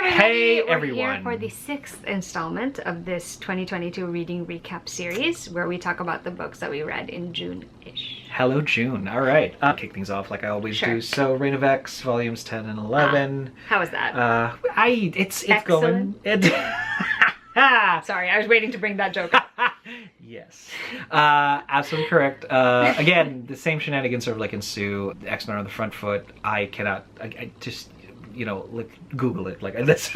everybody! Hey We're everyone! here for the 6th installment of this 2022 reading recap series where we talk about the books that we read in June-ish. Hello June. All right. Kick things off like I always do. So Reign of X, volumes 10 and 11. How was that? It's going. Sorry, I was waiting to bring that joke up. Yes. Absolutely correct. Again, the same shenanigans sort of like ensue. The X-Men are on the front foot. I just, you know, like Google it. Like this,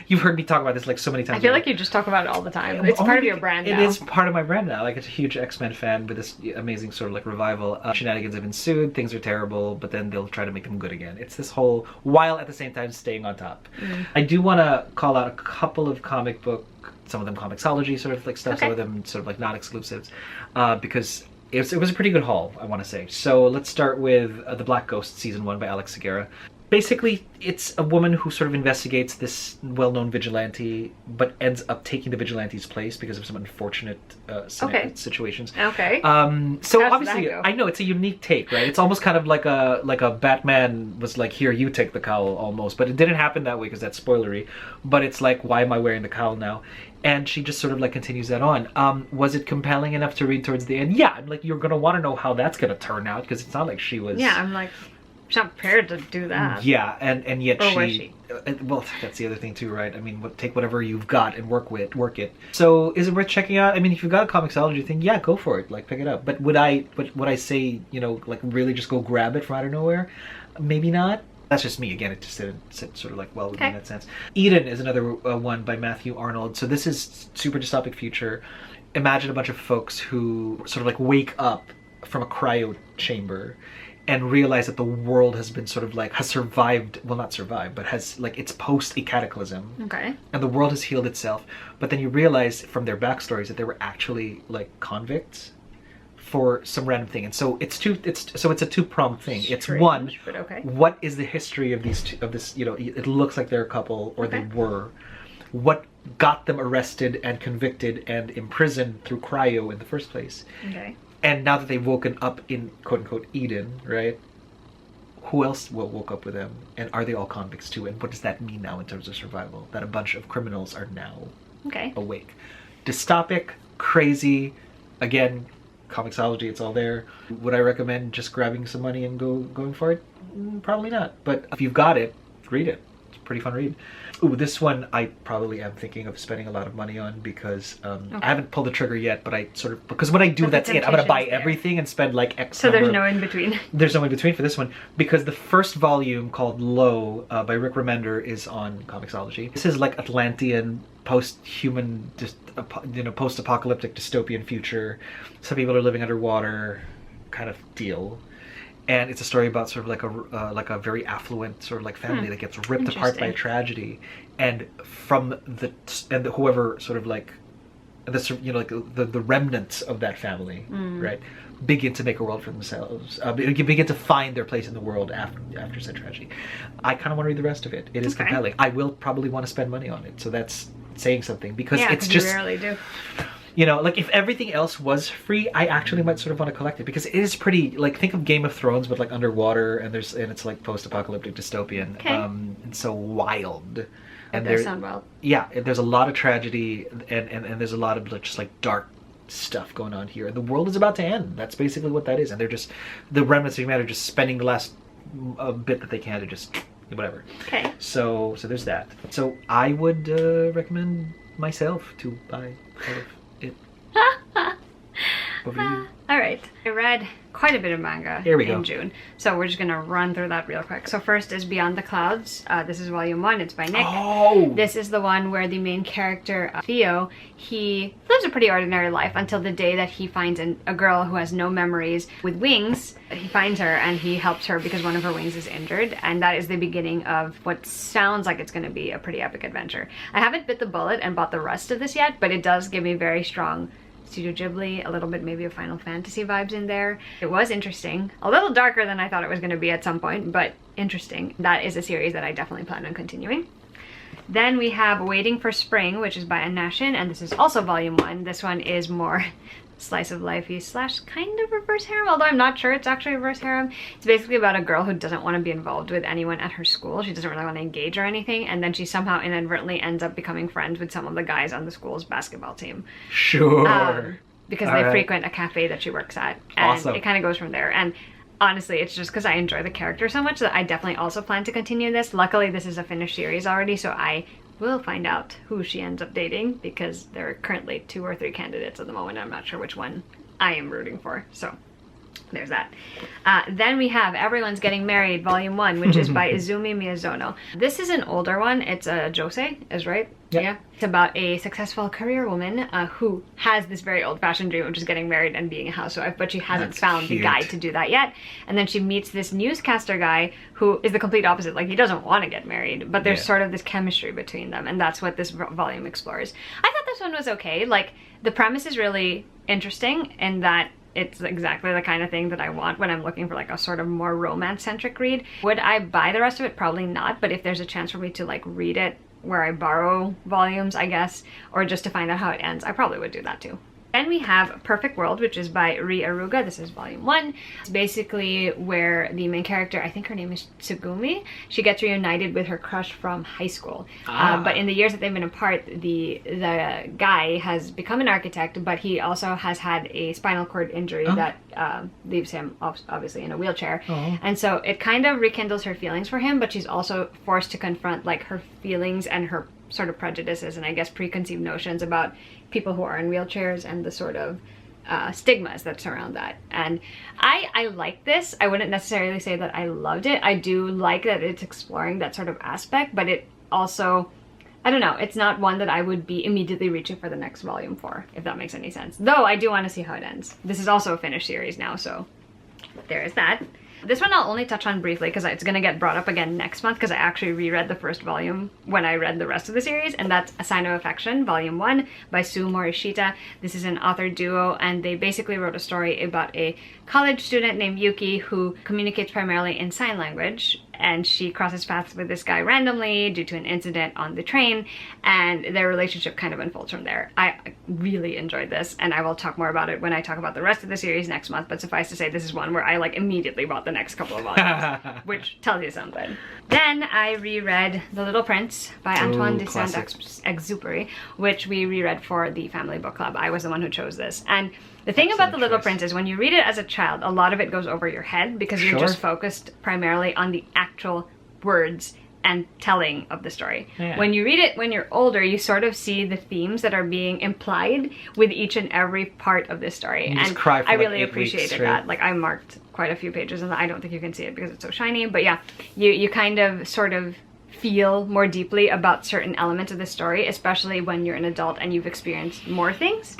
you've heard me talk about this like so many times. I feel like you just talk about it all the time. It's part of your brand now. It is part of my brand now. Like, it's a huge X-Men fan with this amazing sort of like revival. Shenanigans have ensued. Things are terrible, but then they'll try to make them good again. It's this whole, while at the same time staying on top. I do want to call out a couple of comic book, some of them comicsology sort of like stuff, some of them sort of like non-exclusives, because it was a pretty good haul, I want to say. So let's start with The Black Ghost, Season 1 by Alex Segura. Basically, it's a woman who sort of investigates this well-known vigilante, but ends up taking the vigilante's place because of some unfortunate situations. Okay. So obviously, I know it's a unique take, right? It's almost kind of like a Batman was like, here, you take the cowl, almost. But it didn't happen that way because that's spoilery. But it's like, why am I wearing the cowl now? And she just sort of like continues that on. Was it compelling enough to read towards the end? Yeah, I'm like, you're gonna want to know how that's gonna turn out because it's not like she was. Yeah, I'm like, she's not prepared to do that. Yeah, and yet or was she? Well, that's the other thing too, right? I mean, take whatever you've got and work it. So, is it worth checking out? I mean, if you've got a comicsology thing, yeah, go for it. Like, pick it up. But would I say, you know, like really just go grab it from out of nowhere? Maybe not. That's just me. Again, it just didn't sit sort of like well with me in that sense. Eden is another one by Matthew Arnold. So this is super dystopic future. Imagine a bunch of folks who sort of like wake up from a cryo chamber and realize that the world has been sort of like, has survived, well not survived, but has like, it's post a cataclysm. Okay. And the world has healed itself. But then you realize from their backstories that they were actually like convicts for some random thing. And so it's a two-pronged thing. It's one, what is the history of this, you know, it looks like they're a couple, or they were. What got them arrested and convicted and imprisoned through cryo in the first place? Okay. And now that they've woken up in quote-unquote Eden, right? Who else woke up with them? And are they all convicts too? And what does that mean now in terms of survival? That a bunch of criminals are now awake. Dystopic, crazy, again, comicsology, it's all there. Would I recommend just grabbing some money and going for it? Probably not. But if you've got it, read it. It's a pretty fun read. Ooh, this one I probably am thinking of spending a lot of money on because I haven't pulled the trigger yet, but I sort of, because when I do, that's it. I'm going to buy everything and spend like X So there's no in between. There's no in between for this one because the first volume called Low by Rick Remender is on comicsology. This is like Atlantean, post-human, just you know, post-apocalyptic dystopian future. Some people are living underwater kind of deal. And it's a story about sort of like a very affluent sort of like family that gets ripped apart by a tragedy, and from whoever sort of like the, you know, like the remnants of that family, right, begin to make a world for themselves, begin to find their place in the world after said tragedy. I kind of want to read the rest of it. It is compelling. I will probably want to spend money on it, so that's saying something because it's just, you rarely do. You know, like if everything else was free, I actually might sort of want to collect it because it is pretty, like, think of Game of Thrones but like underwater, and it's like post-apocalyptic dystopian, and so wild. And that does sound wild. Yeah, there's a lot of tragedy and there's a lot of just like dark stuff going on here. The world is about to end. That's basically what that is, and they're just, the remnants of humanity are just spending the last bit that they can to just whatever. Okay. So there's that. So I would recommend myself to buy all of it. Over to you. All right, I read quite a bit of manga in June, so we're just gonna run through that real quick. So first is Beyond the Clouds. This is volume 1. It's by Nick. This is the one where the main character Theo, he lives a pretty ordinary life until the day that he finds a girl who has no memories with wings. He finds her and he helps her because one of her wings is injured, and that is the beginning of what sounds like it's going to be a pretty epic adventure. I haven't bit the bullet and bought the rest of this yet, but it does give me very strong Studio Ghibli, a little bit maybe of Final Fantasy vibes in there. It was interesting, a little darker than I thought it was going to be at some point, but interesting. That is a series that I definitely plan on continuing. Then we have Waiting for Spring, which is by Anashin, and this is also volume 1. This one is more slice of lifey slash kind of reverse harem, although I'm not sure it's actually reverse harem. It's basically about a girl who doesn't want to be involved with anyone at her school. She doesn't really want to engage or anything, and then she somehow inadvertently ends up becoming friends with some of the guys on the school's basketball team. Sure. Because they frequent a cafe that she works at, and it kind of goes from there. And honestly, it's just because I enjoy the character so much that I definitely also plan to continue this. Luckily, this is a finished series already, so I will find out who she ends up dating, because there are currently 2 or 3 candidates at the moment. I'm not sure which one I am rooting for, so there's that. Then we have Everyone's Getting Married, Volume 1, which is by Izumi Miyazono. This is an older one. It's a josei, is right? Yep. Yeah. It's about a successful career woman who has this very old-fashioned dream of just getting married and being a housewife, but she hasn't found the guy to do that yet. And then she meets this newscaster guy who is the complete opposite. Like, he doesn't want to get married, but there's sort of this chemistry between them, and that's what this volume explores. I thought this one was okay. Like, the premise is really interesting in that it's exactly the kind of thing that I want when I'm looking for like a sort of more romance-centric read. Would I buy the rest of it? Probably not, but if there's a chance for me to like read it where I borrow volumes, I guess, or just to find out how it ends, I probably would do that too. Then we have Perfect World, which is by Ri Aruga. This is volume 1. It's basically where the main character, I think her name is Tsugumi, she gets reunited with her crush from high school. But in the years that they've been apart, the guy has become an architect, but he also has had a spinal cord injury that leaves him obviously in a wheelchair. And so it kind of rekindles her feelings for him, but she's also forced to confront like her feelings and her sort of prejudices and I guess preconceived notions about people who are in wheelchairs and the sort of stigmas that surround that. And I like this. I wouldn't necessarily say that I loved it. I do like that it's exploring that sort of aspect, but it also, I don't know, it's not one that I would be immediately reaching for the next volume for, if that makes any sense. Though I do want to see how it ends. This is also a finished series now, so there is that. This one I'll only touch on briefly because it's going to get brought up again next month, because I actually reread the first volume when I read the rest of the series, and that's A Sign of Affection, Volume 1 by Sue Morishita. This is an author duo, and they basically wrote a story about a college student named Yuki who communicates primarily in sign language, and she crosses paths with this guy randomly due to an incident on the train, and their relationship kind of unfolds from there. I really enjoyed this, and I will talk more about it when I talk about the rest of the series next month, but suffice to say, this is one where I like immediately bought the next couple of volumes, which tells you something. Then I reread The Little Prince by Antoine de Saint-Exupéry, which we reread for the family book club. I was the one who chose this, and the thing about The Little Prince is when you read it as a child, a lot of it goes over your head because you're just focused primarily on the actual words and telling of the story. When you read it when you're older, you sort of see the themes that are being implied with each and every part of this story. And I really appreciated that. Like, I marked quite a few pages, and I don't think you can see it because it's so shiny, but yeah, you kind of sort of feel more deeply about certain elements of the story, especially when you're an adult and you've experienced more things.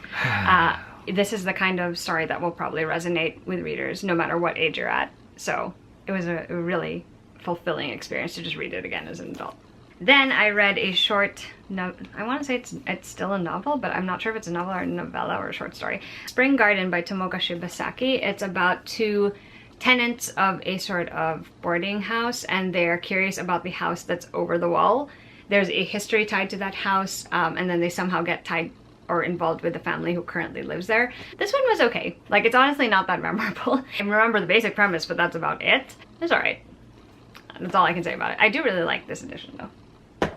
This is the kind of story that will probably resonate with readers no matter what age you're at. So it was a really fulfilling experience to just read it again as an adult. Then I read a short, I want to say it's still a novel, but I'm not sure if it's a novel or a novella or a short story. Spring Garden by Tomoka Shibasaki. It's about 2 tenants of a sort of boarding house, and they're curious about the house that's over the wall. There's a history tied to that house, and then they somehow get tied or involved with the family who currently lives there. This one was okay. Like, it's honestly not that memorable. I remember the basic premise, but that's about it. It's alright. That's all I can say about it. I do really like this edition though.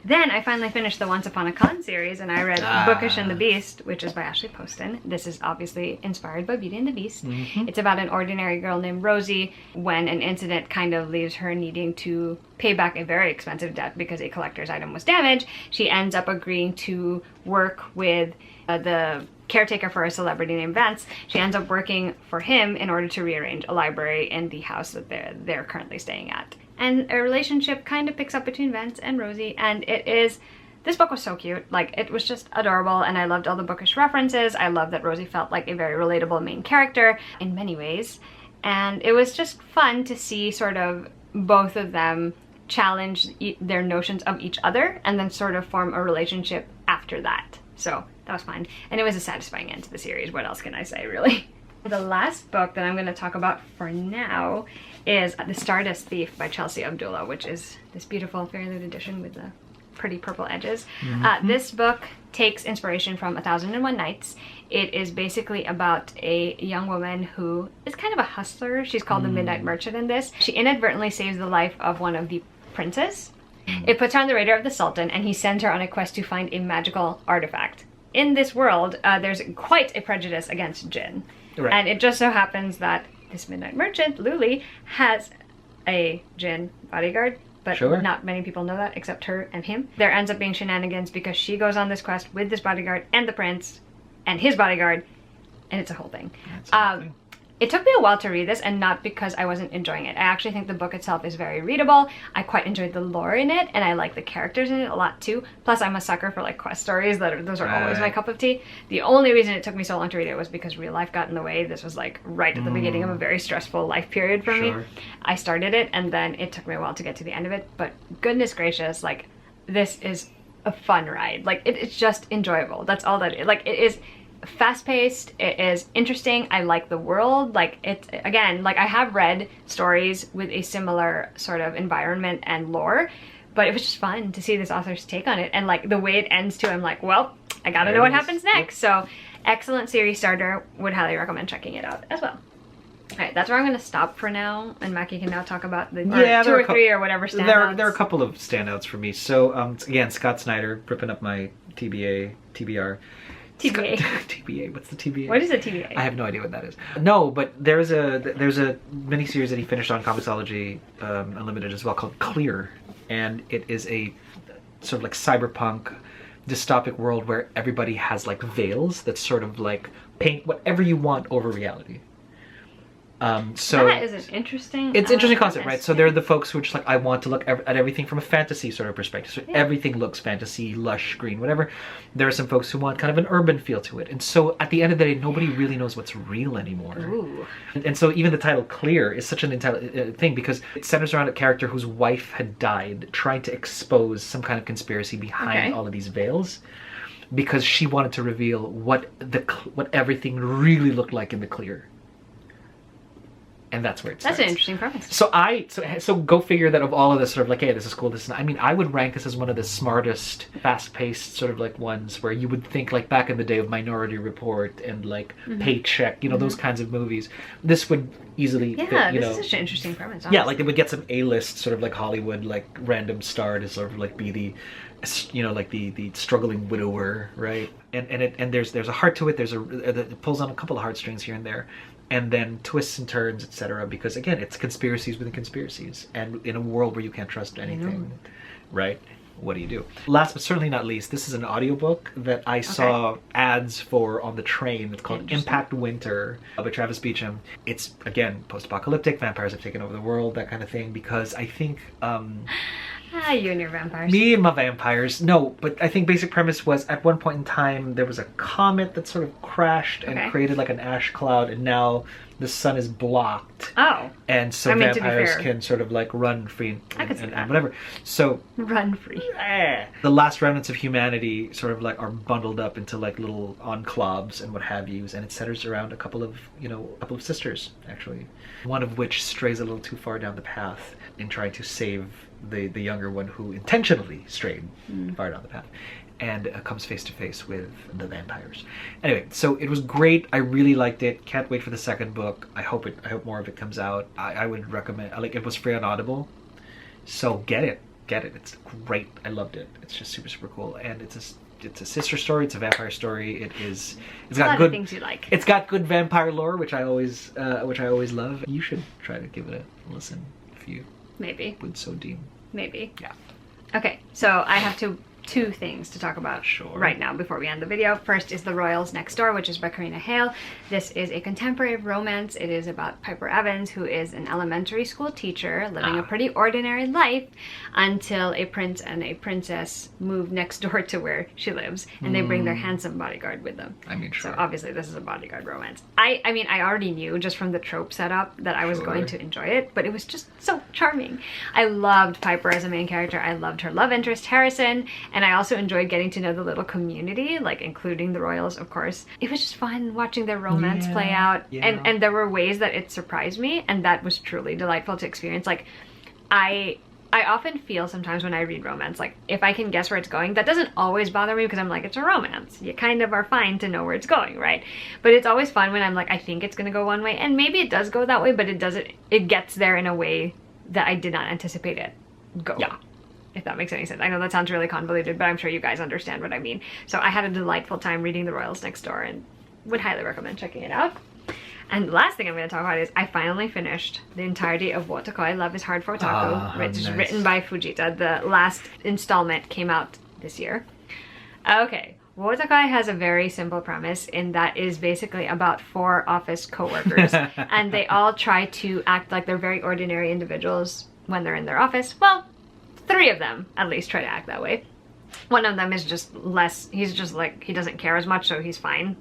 Then I finally finished the Once Upon a Con series, and I read Bookish and the Beast, which is by Ashley Poston. This is obviously inspired by Beauty and the Beast. It's about an ordinary girl named Rosie when an incident kind of leaves her needing to pay back a very expensive debt because a collector's item was damaged. She ends up agreeing to work with the caretaker for a celebrity named Vance. She ends up working for him in order to rearrange a library in the house that they're currently staying at. And a relationship kind of picks up between Vance and Rosie, and this book was so cute. Like, it was just adorable, and I loved all the bookish references. I loved that Rosie felt like a very relatable main character in many ways, and it was just fun to see sort of both of them challenge their notions of each other and then sort of form a relationship after that. So that was fun, and it was a satisfying end to the series. What else can I say, really? The last book that I'm going to talk about for now is The Stardust Thief by Chelsea Abdullah, which is this beautiful fairy lit edition with the pretty purple edges. This book takes inspiration from 1001 Nights. It is basically about a young woman who is kind of a hustler. She's called the Midnight Merchant in this. She inadvertently saves the life of one of the princes. It puts her on the radar of the Sultan, and he sends her on a quest to find a magical artifact. In this world, there's quite a prejudice against jinn. Right. And it just so happens that this Midnight Merchant, Luli, has a jinn bodyguard. But not many people know that except her and him. There ends up being shenanigans because she goes on this quest with this bodyguard and the prince and his bodyguard, and it's a whole thing. It took me a while to read this, and not because I wasn't enjoying it. I actually think the book itself is very readable. I quite enjoyed the lore in it, and I like the characters in it a lot too. Plus, I'm a sucker for like quest stories. Those are always my cup of tea. The only reason it took me so long to read it was because real life got in the way. This was like right at the beginning of a very stressful life period for me. I started it, and then it took me a while to get to the end of it. But goodness gracious, like this is a fun ride. Like it's just enjoyable. That's all that it is. Like it is fast-paced, it is interesting. I like the world. Like it's, again, like I have read stories with a similar sort of environment and lore, but it was just fun to see this author's take on it. And like the way it ends too, I'm like, well, I gotta know what happens next. So excellent series starter. Would highly recommend checking it out as well. All right, that's where I'm going to stop for now, and Mackie can now talk about the two or three or whatever standouts. There are a couple of standouts for me. So again, Scott Snyder ripping up my TBA, TBR. TBA. TBA. What's the TBA? What is a TBA? I have no idea what that is. No, but there's a miniseries that he finished on Comixology Unlimited as well called Clear, and it is a sort of like cyberpunk dystopic world where everybody has like veils that sort of like paint whatever you want over reality. So that is an interesting. It's an interesting concept, right? So they're the folks who are just like, I want to look at everything from a fantasy sort of perspective. So everything looks fantasy, lush, green, whatever. There are some folks who want kind of an urban feel to it. And so at the end of the day, nobody really knows what's real anymore. Ooh. And so even the title Clear is such an thing because it centers around a character whose wife had died, trying to expose some kind of conspiracy behind all of these veils, because she wanted to reveal what everything really looked like in the clear. And that's where it starts. That's an interesting premise. So go figure that of all of this sort of like, hey, this is cool, this is not. I mean, I would rank this as one of the smartest, fast-paced sort of like ones where you would think like back in the day of Minority Report and like Paycheck, you know, those kinds of movies. This would easily fit, this is such an interesting premise. Honestly. Yeah, like it would get some A-list sort of like Hollywood like random star to sort of like be the, you know, like the struggling widower, right? And there's a heart to it. It pulls on a couple of heartstrings here and there. And then twists and turns, etc. Because again, it's conspiracies within conspiracies, and in a world where you can't trust anything, right? What do you do? Last but certainly not least, this is an audiobook that I saw ads for on the train. It's called Impact Winter by Travis Beacham. It's again post-apocalyptic. Vampires have taken over the world, that kind of thing. Because I think. You and your vampires. Me and my vampires. No, but I think basic premise was at one point in time there was a comet that sort of crashed and created like an ash cloud, and now the sun is blocked. Oh. And so vampires can sort of like run free and whatever. So run free. The last remnants of humanity sort of like are bundled up into like little enclaves and what have yous, and it centers around a couple of sisters actually. One of which strays a little too far down the path in trying to save the younger one who intentionally strayed far down the path, and comes face to face with the vampires. Anyway, so it was great. I really liked it. Can't wait for the second book. I hope more of it comes out. I would recommend. Like, it was free on Audible, so get it. It's great. I loved it. It's just super, super cool, and it's a sister story. It's a vampire story. It's got good things you like. It's got good vampire lore, which I always love. You should try to give it a listen if you would so deem. Maybe. Yeah. Okay, so I have two things to talk about right now before we end the video. First is The Royals Next Door, which is by Karina Hale. This is a contemporary romance. It is about Piper Evans, who is an elementary school teacher living a pretty ordinary life until a prince and a princess move next door to where she lives, and they bring their handsome bodyguard with them. I mean, sure. So obviously this is a bodyguard romance. I mean, I already knew just from the trope setup that I was going to enjoy it, but it was just so charming. I loved Piper as a main character. I loved her love interest, Harrison, and I also enjoyed getting to know the little community, like including the Royals, of course. It was just fun watching their romance play out, and there were ways that it surprised me, and that was truly delightful to experience. Like, I I often feel sometimes when I read romance, like if I can guess where it's going, that doesn't always bother me because I'm like, it's a romance. You kind of are fine to know where it's going, right? But it's always fun when I'm like, I think it's gonna go one way, and maybe it does go that way, but it doesn't, it gets there in a way that I did not anticipate it go. Yeah. If that makes any sense. I know that sounds really convoluted, but I'm sure you guys understand what I mean. So I had a delightful time reading The Royals Next Door and would highly recommend checking it out. And the last thing I'm going to talk about is I finally finished the entirety of Wotakoi, Love is Hard for Otaku, which is written by Fujita. The last installment came out this year. Okay, Wotakoi has a very simple premise in that it is basically about 4 office co-workers and they all try to act like they're very ordinary individuals when they're in their office. Well, 3 of them at least try to act that way. One of them is just less, he's just like, he doesn't care as much, so he's fine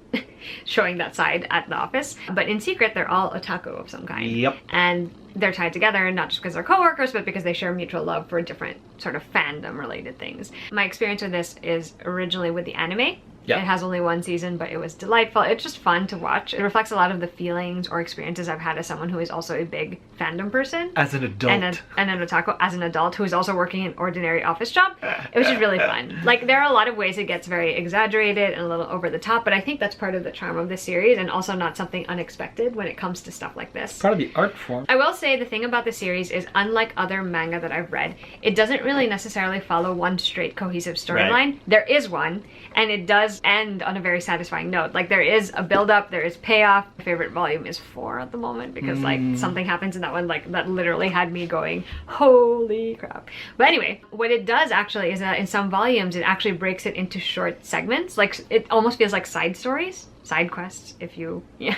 showing that side at the office. But in secret, they're all otaku of some kind. Yep. And they're tied together, not just because they're co-workers, but because they share mutual love for different sort of fandom-related things. My experience with this is originally with the anime. Yep. It has only 1 season, but it was delightful. It's just fun to watch. It reflects a lot of the feelings or experiences I've had as someone who is also a big fandom person. As an adult. And an otaku, as an adult who is also working an ordinary office job. It was just really fun. Like, there are a lot of ways it gets very exaggerated and a little over the top, but I think that's part of the charm of this series, and also not something unexpected when it comes to stuff like this. Part of the art form. I will say the thing about the series is, unlike other manga that I've read, it doesn't really necessarily follow one straight cohesive storyline. Right. There is one, and it does end on a very satisfying note. Like, there is a build-up, there is payoff. My favorite volume is 4 at the moment because like something happens in that one like that literally had me going, holy crap. But anyway, what it does actually is that in some volumes it actually breaks it into short segments. Like, it almost feels like side stories, side quests, if you, yeah.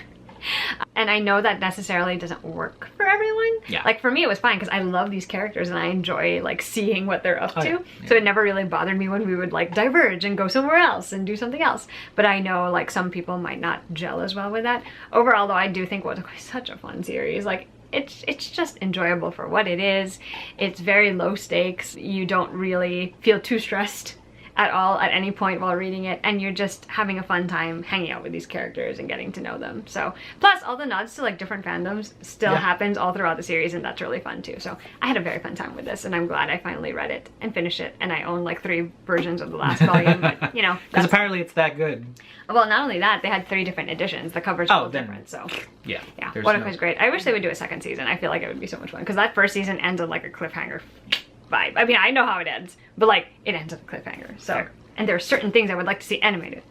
And I know that necessarily doesn't work for everyone. Yeah. Like, for me it was fine because I love these characters and I enjoy like seeing what they're up to. Yeah. So it never really bothered me when we would like diverge and go somewhere else and do something else. But I know like some people might not gel as well with that. Overall though, I do think Wotakoi is such a fun series. Like, it's just enjoyable for what it is. It's very low stakes. You don't really feel too stressed at all at any point while reading it, and you're just having a fun time hanging out with these characters and getting to know them. So, plus all the nods to like different fandoms still happens all throughout the series, and that's really fun too. So I had a very fun time with this, and I'm glad I finally read it and finished it, and I own like 3 versions of the last volume, but you know. Because apparently it's that good. Well, not only that, they had 3 different editions. The covers were all different, so. Yeah. Yeah, Wotakoi's great. I wish they would do a 2nd season. I feel like it would be so much fun, because that 1st season ends on like a cliffhanger vibe. I mean, I know how it ends, but like, it ends on a cliffhanger, so. And there are certain things I would like to see animated.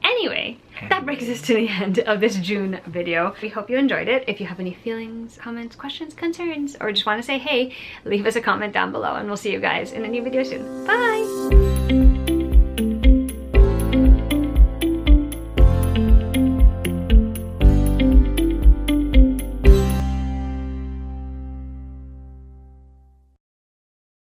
Anyway, that brings us to the end of this June video. We hope you enjoyed it. If you have any feelings, comments, questions, concerns, or just want to say hey, leave us a comment down below, and we'll see you guys in a new video soon. Bye!